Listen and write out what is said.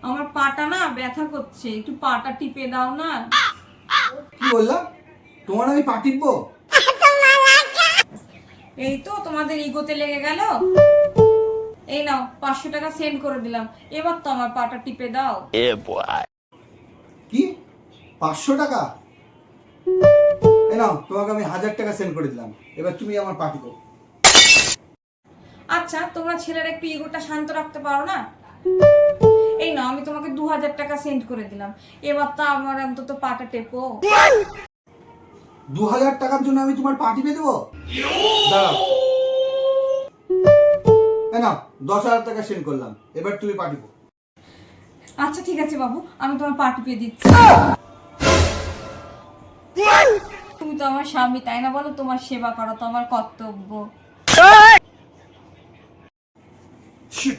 আমার পাটা না ব্যথা করছে, একটু পাটা টিপে দাও না। কি বললা? তোমার আমি পা টিপবো? এই তো তোমাদের ইগোতে লেগে গেল। এই নাও 500 টাকা সেন্ড করে দিলাম, এবার তো আমার পাটা টিপে দাও। কি 500 টাকা? নাও তোমাকে আমি 1000 টাকা সেন্ড করে দিলাম, এবার তুমি আমার পা টিপো। আচ্ছা, তোমরা ছেলেরা একটু ইগোটা শান্ত রাখতে পারো না? এই নাও আমি তোমাকে 2000 টাকা সেন্ড করে দিলাম, এবার তো আমার অন্তত পাটা টেপো। 2000 টাকার জন্য আমি তোমার পা টিপে দেবো? দাঁড়াও। নাও 10,000 টাকা সেন্ড করলাম, এবার তুমি পা টিপো। আচ্ছা ঠিক আছে বাবু, আমি তোমার পা টিপে দিচ্ছি। তুমি তো আমার স্বামী, তাই না? বলো, তোমার সেবা করা তো আমার কর্তব্য। Shit!